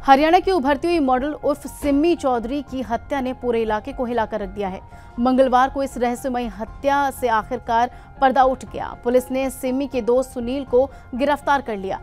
हरियाणा की उभरती हुई मॉडल उर्फ सिम्मी चौधरी की हत्या ने पूरे इलाके को हिलाकर रख दिया है। मंगलवार को इस रहस्यमयी हत्या से आखिरकार पर्दा उठ गया। पुलिस ने सिम्मी के दोस्त सुनील को गिरफ्तार कर लिया,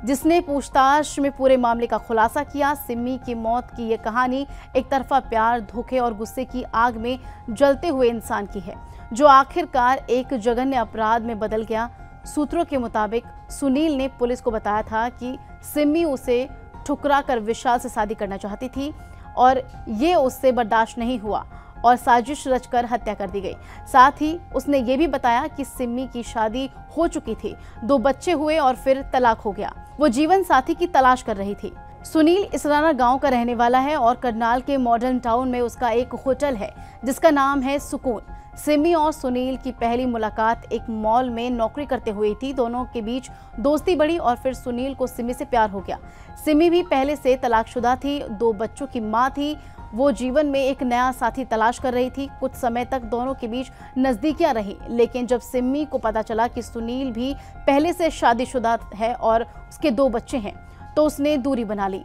जिसने पूछताछ में पूरे मामले का खुलासा किया। सिम्मी की मौत की यह कहानी एक तरफा प्यार, धोखे और गुस्से की आग में जलते हुए इंसान की है, जो आखिरकार एक जघन्य अपराध में बदल गया। सूत्रों के मुताबिक सुनील ने पुलिस को बताया था कि सिम्मी उसे ठुकरा कर विशाल से शादी करना चाहती थी और ये उससे बर्दाश्त नहीं हुआ और साजिश रचकर हत्या कर दी गई। साथ ही उसने ये भी बताया कि सिम्मी की शादी हो चुकी थी, 2 बच्चे हुए और फिर तलाक हो गया। वो जीवन साथी की तलाश कर रही थी। सुनील इसराना गांव का रहने वाला है और करनाल के मॉडर्न टाउन में उसका एक होटल है जिसका नाम है सुकून। सिम्मी और सुनील की पहली मुलाकात एक मॉल में नौकरी करते हुए थी। दोनों के बीच दोस्ती बढ़ी और फिर सुनील को सिम्मी से प्यार हो गया। सिम्मी भी पहले से तलाकशुदा थी, 2 बच्चों की मां थी। वो जीवन में एक नया साथी तलाश कर रही थी। कुछ समय तक दोनों के बीच नजदीकियां रही, लेकिन जब सिम्मी को पता चला कि सुनील भी पहले से शादीशुदा है और उसके 2 बच्चे हैं, तो उसने दूरी बना ली।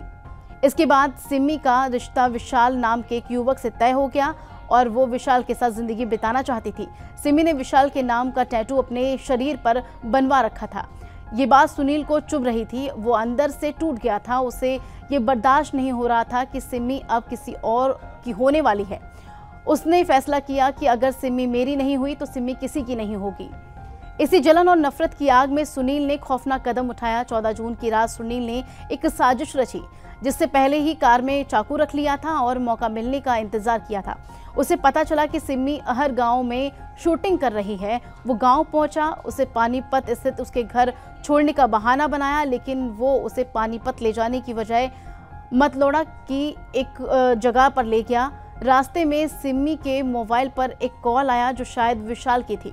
इसके बाद सिम्मी का रिश्ता विशाल नाम के एक युवक से तय हो गया और वो विशाल के साथ जिंदगी बिताना चाहती थी। सिम्मी ने विशाल के नाम का टैटू अपने शरीर पर बनवा रखा था। ये बात सुनील को चुभ रही थी। वो अंदर से टूट गया था। उसे ये बर्दाश्त नहीं हो रहा था कि सिम्मी अब किसी और की होने वाली है। उसने फैसला किया कि अगर सिम्मी मेरी नहीं हुई तो सिम्मी किसी की नहीं होगी। इसी जलन और नफरत की आग में सुनील ने खौफनाक कदम उठाया। 14 जून की रात सुनील ने एक साजिश रची, जिससे पहले ही कार में चाकू रख लिया था और मौका मिलने का इंतजार किया था। उसे पता चला कि सिम्मी अहर गांव में शूटिंग कर रही है। वो गांव पहुंचा। उसे पानीपत स्थित उसके घर छोड़ने का बहाना बनाया, लेकिन वो उसे पानीपत ले जाने की बजाय मतलौड़ा की एक जगह पर ले गया। रास्ते में सिम्मी के मोबाइल पर एक कॉल आया जो शायद विशाल की थी।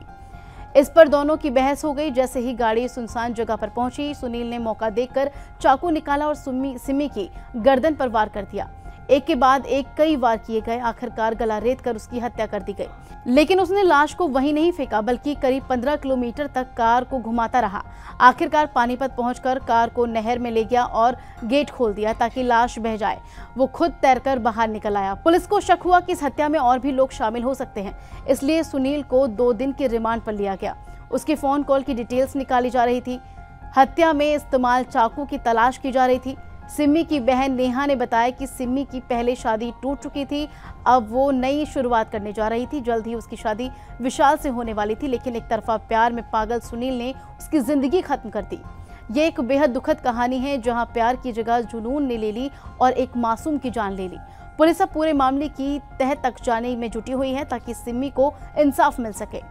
इस पर दोनों की बहस हो गई। जैसे ही गाड़ी सुनसान जगह पर पहुंची, सुनील ने मौका देखकर चाकू निकाला और सिम्मी की गर्दन पर वार कर दिया। एक के बाद एक कई वार किए गए। आखिरकार गला रेत कर उसकी हत्या कर दी गई। लेकिन उसने लाश को वहीं नहीं फेंका, बल्कि करीब 15 किलोमीटर तक कार को घुमाता रहा। आखिरकार पानीपत पहुंचकर कार को नहर में ले गया और गेट खोल दिया ताकि लाश बह जाए। वो खुद तैरकर बाहर निकल आया। पुलिस को शक हुआ कि इस हत्या में और भी लोग शामिल हो सकते हैं, इसलिए सुनील को 2 दिन के रिमांड पर लिया गया। उसके फोन कॉल की डिटेल्स निकाली जा रही थी। हत्या में इस्तेमाल चाकू की तलाश की जा रही थी। सिम्मी की बहन नेहा ने बताया कि सिम्मी की पहले शादी टूट चुकी थी। अब वो नई शुरुआत करने जा रही थी। जल्द ही उसकी शादी विशाल से होने वाली थी, लेकिन एक तरफा प्यार में पागल सुनील ने उसकी जिंदगी खत्म कर दी। ये एक बेहद दुखद कहानी है, जहां प्यार की जगह जुनून ने ले ली और एक मासूम की जान ले ली। पुलिस अब पूरे मामले की तह तक जाने में जुटी हुई है ताकि सिम्मी को इंसाफ मिल सके।